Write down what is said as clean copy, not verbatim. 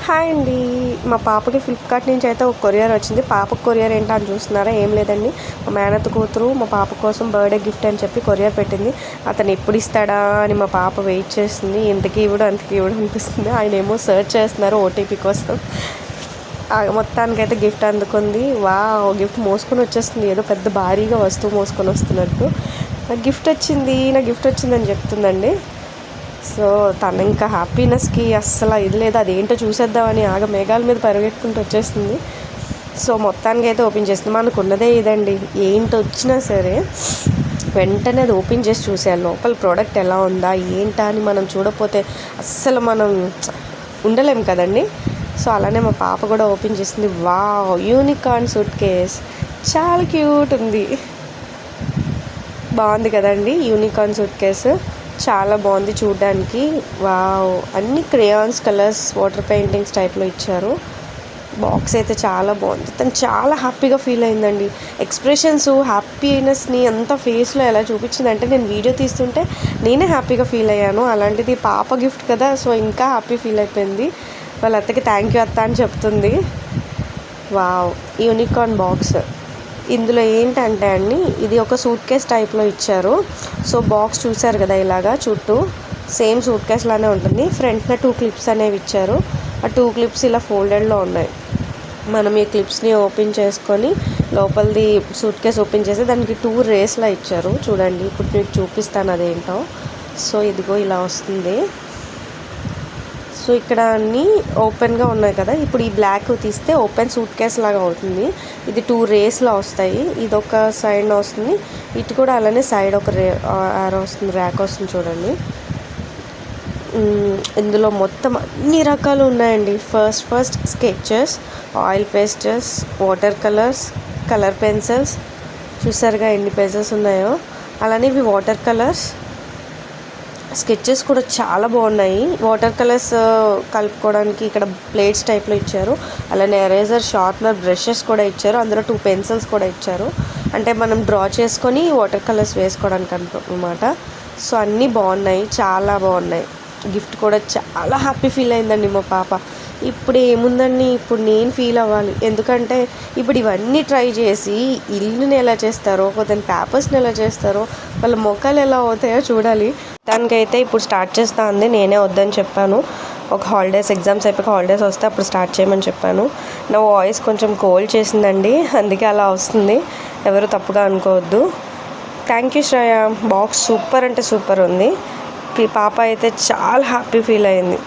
Hi అండి. మా పాపకి ఫ్లిప్కార్ట్ నుంచి అయితే ఒక కొరియర్ వచ్చింది. పాపకు కొరియర్ ఏంటో అని చూస్తున్నారా? ఏం లేదండి, మా మేనత్త కూతురు మా పాప కోసం బర్త్డే గిఫ్ట్ అని చెప్పి కొరియర్ పెట్టింది. అతను ఎప్పుడు ఇస్తాడా అని మా పాప వెయిట్ చేస్తుంది. ఇంతకీ ఇవ్వడు అంతకీ ఇవ్వడు అనిపిస్తుంది. ఆయన ఏమో సెర్చ్ చేస్తున్నారు ఓటీపీ కోసం. మొత్తానికైతే గిఫ్ట్ అందుకుంది. గిఫ్ట్ మోసుకొని వచ్చేస్తుంది. ఏదో పెద్ద భారీగా వస్తువు మోసుకొని వస్తున్నట్టు. నాకు గిఫ్ట్ వచ్చిందని చెప్తుందండి. సో తను ఇంకా హ్యాపీనెస్కి అస్సలు ఇది లేదు, అదేంటో చూసేద్దామని మేఘాల మీద పరిగెట్టుకుంటూ వచ్చేస్తుంది. సో మొత్తానికి అయితే ఓపెన్ చేస్తుంది. మనకు ఉన్నదే ఇదండి, ఏంటి వచ్చినా సరే వెంటనే అది ఓపెన్ చేసి చూసేయాలి లోపల ప్రోడక్ట్ ఎలా ఉందా ఏంటా అని. మనం చూడకపోతే అస్సలు మనం ఉండలేం కదండి. సో అలానే మా పాప కూడా ఓపెన్ చేసింది. యూనికార్న్ సూట్ కేస్ చాలా క్యూట్ ఉంది, బాగుంది కదండి. యూనికార్న్ సూట్ కేసు చాలా బాగుంది చూడడానికి. అన్ని క్రేయాన్స్ కలర్స్ వాటర్ పెయింటింగ్స్ టైప్లో ఇచ్చారు. బాక్స్ అయితే చాలా బాగుంది. తను చాలా హ్యాపీగా ఫీల్ అయిందండి. ఎక్స్ప్రెషన్స్ హ్యాపీనెస్ని అంత ఫేస్లో ఎలా చూపించిందంటే నేను వీడియో తీస్తుంటే నేనే హ్యాపీగా ఫీల్ అయ్యాను. అలాంటిది పాప గిఫ్ట్ కదా, సో ఇంకా హ్యాపీ ఫీల్ అయిపోయింది. వాళ్ళ అత్తకి థ్యాంక్ యూ అత్త అని చెప్తుంది. Unicorn box. ఇందులో ఏంటంటే అండి, ఇది ఒక సూట్ కేస్ టైప్లో ఇచ్చారు. సో బాక్స్ చూసారు కదా, ఇలాగా చుట్టూ సేమ్ సూట్ కేస్ లానే ఉంటుంది. ఫ్రంట్న 2 క్లిప్స్ అనేవి ఇచ్చారు. ఆ 2 క్లిప్స్ ఇలా ఫోల్డెడ్లో ఉన్నాయి. మనం ఈ క్లిప్స్ని ఓపెన్ చేసుకొని లోపలిది సూట్ కేస్ ఓపెన్ చేసి దానికి 2 రేస్లా ఇచ్చారు. చూడండి, ఇప్పుడు మీకు చూపిస్తాను అదేంటో. సో ఇదిగో ఇలా వస్తుంది. సో ఇక్కడ అన్నీ ఓపెన్గా ఉన్నాయి కదా, ఇప్పుడు ఈ బ్లాక్ తీస్తే ఓపెన్ సూట్ కేస్ లాగా అవుతుంది. ఇది 2 రేస్లా వస్తాయి. ఇది ఒక సైడ్ వస్తుంది, ఇటు కూడా అలానే సైడ్ ఒక ఆరో వస్తుంది, ర్యాక్ వస్తుంది చూడండి. ఇందులో మొత్తం అన్ని రకాలు ఉన్నాయండి. First sketches, oil పేస్టర్స్, water colours, colour pencils. చూసారుగా ఎన్ని పేజెస్ ఉన్నాయో. అలానే ఇవి వాటర్ కలర్స్. స్కెచెస్ కూడా చాలా బాగున్నాయి. వాటర్ కలర్స్ కలుపుకోవడానికి ఇక్కడ ప్లేట్స్ టైప్లో ఇచ్చారు. అలానే ఎరేజర్, షార్ప్నర్, బ్రషెస్ కూడా ఇచ్చారు. అందులో 2 పెన్సిల్స్ కూడా ఇచ్చారు, అంటే మనం డ్రా చేసుకొని వాటర్ కలర్స్ వేసుకోవడానికి అనమాట. సో అన్నీ బాగున్నాయి, చాలా బాగున్నాయి. గిఫ్ట్ కూడా చాలా హ్యాపీ ఫీల్ అయిందండి మా పాప. ఇప్పుడు ఏముందండి, ఇప్పుడు నేను ఫీల్ అవ్వాలి. ఎందుకంటే ఇప్పుడు ఇవన్నీ ట్రై చేసి ఇల్లుని ఎలా చేస్తారో, కొంత పేపర్స్ని ఎలా చేస్తారో, వాళ్ళ మొక్కలు ఎలా అవుతాయో చూడాలి. దానికైతే ఇప్పుడు స్టార్ట్ చేస్తా ఉంది. నేనే వద్దని చెప్పాను. ఒక ఎగ్జామ్స్ అయిపోయి హాలిడేస్ వస్తే అప్పుడు స్టార్ట్ చేయమని చెప్పాను. నా వాయిస్ కొంచెం కోల్డ్ చేసిందండి, అందుకే అలా వస్తుంది. ఎవరు తప్పుగా అనుకోవద్దు. Thank you Shreya. Box super అంటే సూపర్ ఉంది. పాప అయితే చాలా హ్యాపీ ఫీల్ అయింది.